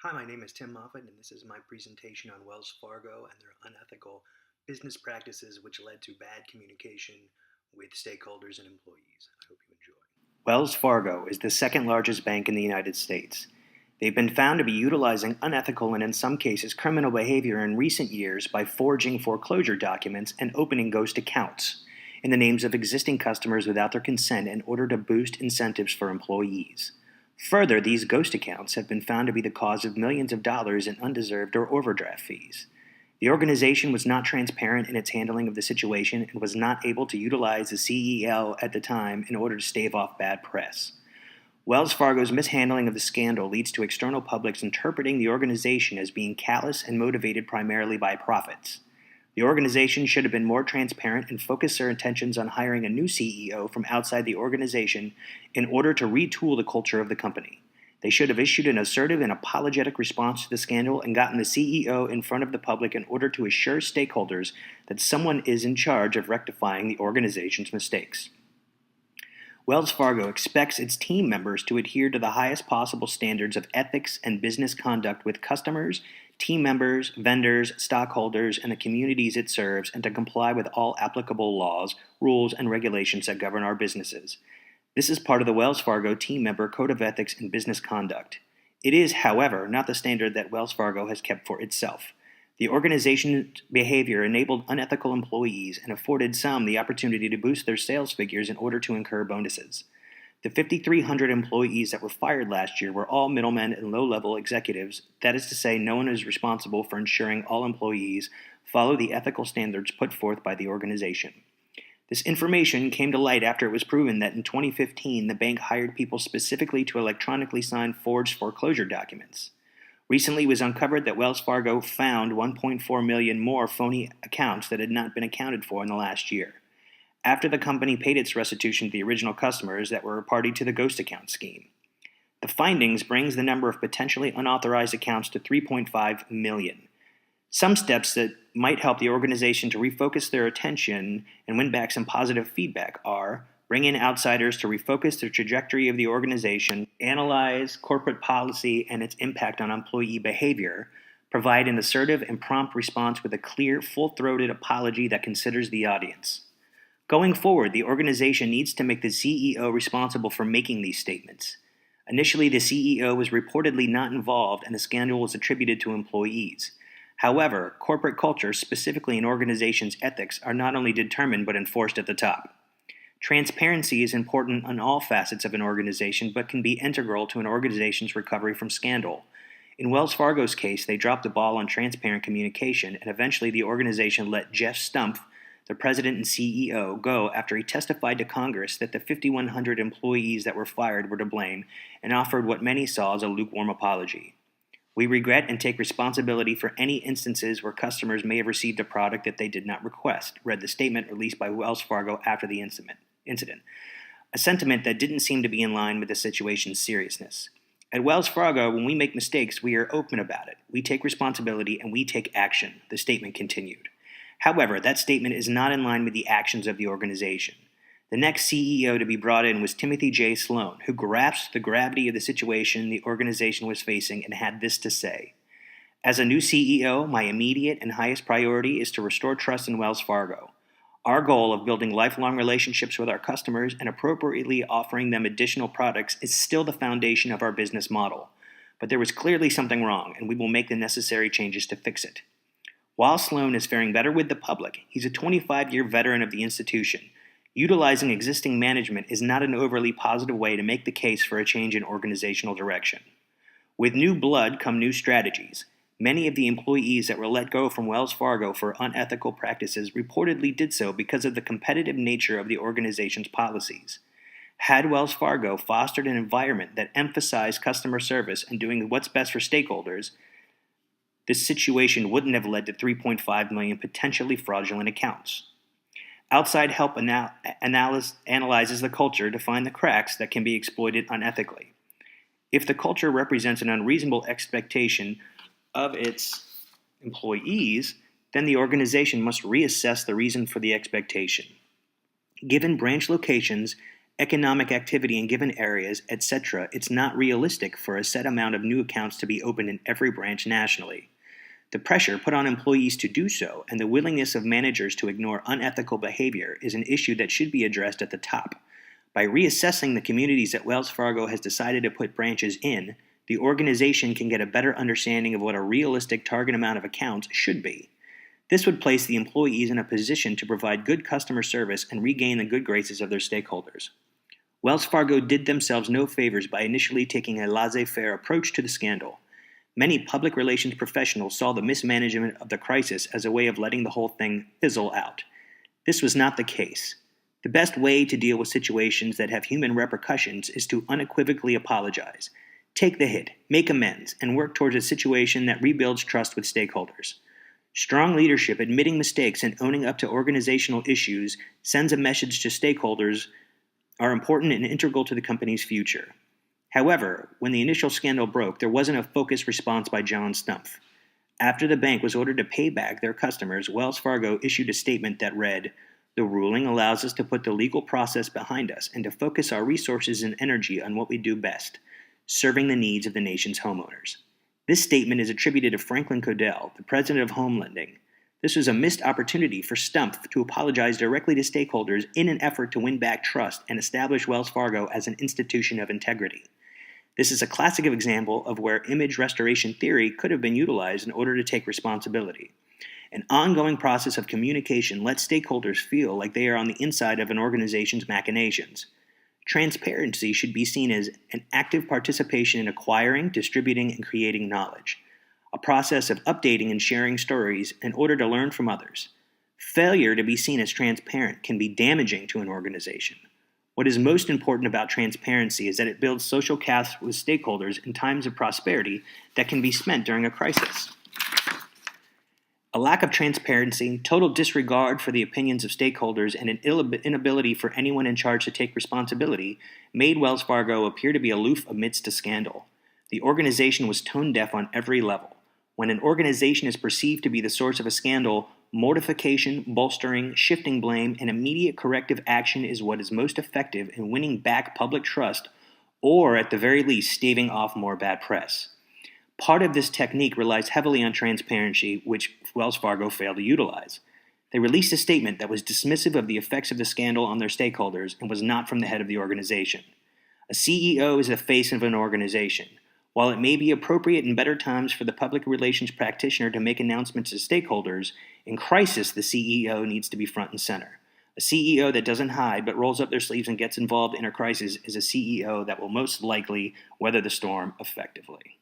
Hi, my name is Tim Moffat, and this is my presentation on Wells Fargo and their unethical business practices which led to bad communication with stakeholders and employees. I hope you enjoy. Wells Fargo is the second largest bank in the United States. They've been found to be utilizing unethical and, in some cases, criminal behavior in recent years by forging foreclosure documents and opening ghost accounts in the names of existing customers without their consent in order to boost incentives for employees. Further, these ghost accounts have been found to be the cause of millions of dollars in undeserved or overdraft fees. The organization was not transparent in its handling of the situation and was not able to utilize the CEO at the time in order to stave off bad press. Wells Fargo's mishandling of the scandal leads to external publics interpreting the organization as being callous and motivated primarily by profits. The organization should have been more transparent and focused their intentions on hiring a new CEO from outside the organization in order to retool the culture of the company. They should have issued an assertive and apologetic response to the scandal and gotten the CEO in front of the public in order to assure stakeholders that someone is in charge of rectifying the organization's mistakes. Wells Fargo expects its team members to adhere to the highest possible standards of ethics and business conduct with customers, team members, vendors, stockholders, and the communities it serves, and to comply with all applicable laws, rules, and regulations that govern our businesses. This is part of the Wells Fargo Team Member Code of Ethics and Business Conduct. It is, however, not the standard that Wells Fargo has kept for itself. The organization's behavior enabled unethical employees and afforded some the opportunity to boost their sales figures in order to incur bonuses. The 5,300 employees that were fired last year were all middlemen and low-level executives. That is to say, no one is responsible for ensuring all employees follow the ethical standards put forth by the organization. This information came to light after it was proven that in 2015 the bank hired people specifically to electronically sign forged foreclosure documents. Recently, it was uncovered that Wells Fargo found 1.4 million more phony accounts that had not been accounted for in the last year, after the company paid its restitution to the original customers that were a party to the ghost account scheme. The findings brings the number of potentially unauthorized accounts to 3.5 million. Some steps that might help the organization to refocus their attention and win back some positive feedback are: bring in outsiders to refocus the trajectory of the organization, analyze corporate policy and its impact on employee behavior, provide an assertive and prompt response with a clear, full-throated apology that considers the audience. Going forward, the organization needs to make the CEO responsible for making these statements. Initially, the CEO was reportedly not involved and the scandal was attributed to employees. However, corporate culture, specifically an organization's ethics, are not only determined but enforced at the top. Transparency is important on all facets of an organization, but can be integral to an organization's recovery from scandal. In Wells Fargo's case, they dropped the ball on transparent communication, and eventually the organization let Jeff Stumpf, the president and CEO, go after he testified to Congress that the 5,100 employees that were fired were to blame and offered what many saw as a lukewarm apology. We regret and take responsibility for any instances where customers may have received a product that they did not request, read the statement released by Wells Fargo after the incident, a sentiment that didn't seem to be in line with the situation's seriousness. At Wells Fargo, when we make mistakes, we are open about it. We take responsibility and we take action, the statement continued. However, that statement is not in line with the actions of the organization. The next CEO to be brought in was Timothy J. Sloan, who grasped the gravity of the situation the organization was facing and had this to say: "As a new CEO, my immediate and highest priority is to restore trust in Wells Fargo. Our goal of building lifelong relationships with our customers and appropriately offering them additional products is still the foundation of our business model. But there was clearly something wrong, and we will make the necessary changes to fix it." While Sloan is faring better with the public, he's a 25-year veteran of the institution. Utilizing existing management is not an overly positive way to make the case for a change in organizational direction. With new blood come new strategies. Many of the employees that were let go from Wells Fargo for unethical practices reportedly did so because of the competitive nature of the organization's policies. Had Wells Fargo fostered an environment that emphasized customer service and doing what's best for stakeholders, this situation wouldn't have led to 3.5 million potentially fraudulent accounts. Outside help analyzes the culture to find the cracks that can be exploited unethically. If the culture represents an unreasonable expectation of its employees, then the organization must reassess the reason for the expectation. Given branch locations economic activity in given areas, etc., it's not realistic for a set amount of new accounts to be opened in every branch nationally. The pressure put on employees to do so and the willingness of managers to ignore unethical behavior is an issue that should be addressed at the top. By reassessing the communities that Wells Fargo has decided to put branches in, the organization can get a better understanding of what a realistic target amount of accounts should be. This would place the employees in a position to provide good customer service and regain the good graces of their stakeholders. Wells Fargo did themselves no favors by initially taking a laissez-faire approach to the scandal. Many public relations professionals saw the mismanagement of the crisis as a way of letting the whole thing fizzle out. This was not the case. The best way to deal with situations that have human repercussions is to unequivocally apologize, take the hit, make amends, and work towards a situation that rebuilds trust with stakeholders. Strong leadership admitting mistakes and owning up to organizational issues sends a message to stakeholders are important and integral to the company's future. However, when the initial scandal broke, there wasn't a focused response by John Stumpf. After the bank was ordered to pay back their customers, Wells Fargo issued a statement that read, "The ruling allows us to put the legal process behind us and to focus our resources and energy on what we do best, serving the needs of the nation's homeowners." This statement is attributed to Franklin Codell, the president of Home Lending. This was a missed opportunity for Stumpf to apologize directly to stakeholders in an effort to win back trust and establish Wells Fargo as an institution of integrity. This is a classic example of where image restoration theory could have been utilized in order to take responsibility. An ongoing process of communication lets stakeholders feel like they are on the inside of an organization's machinations. Transparency should be seen as an active participation in acquiring, distributing, and creating knowledge, a process of updating and sharing stories in order to learn from others. Failure to be seen as transparent can be damaging to an organization. What is most important about transparency is that it builds social capital with stakeholders in times of prosperity that can be spent during a crisis. A lack of transparency, total disregard for the opinions of stakeholders, and an inability for anyone in charge to take responsibility made Wells Fargo appear to be aloof amidst a scandal. The organization was tone deaf on every level. When an organization is perceived to be the source of a scandal, mortification, bolstering, shifting blame, and immediate corrective action is what is most effective in winning back public trust, or at the very least staving off more bad press. Part of this technique relies heavily on transparency, which Wells Fargo failed to utilize. They released a statement that was dismissive of the effects of the scandal on their stakeholders and was not from the head of the organization. A CEO is the face of an organization. While it may be appropriate in better times for the public relations practitioner to make announcements to stakeholders, in crisis the CEO needs to be front and center. A CEO that doesn't hide but rolls up their sleeves and gets involved in a crisis is a CEO that will most likely weather the storm effectively.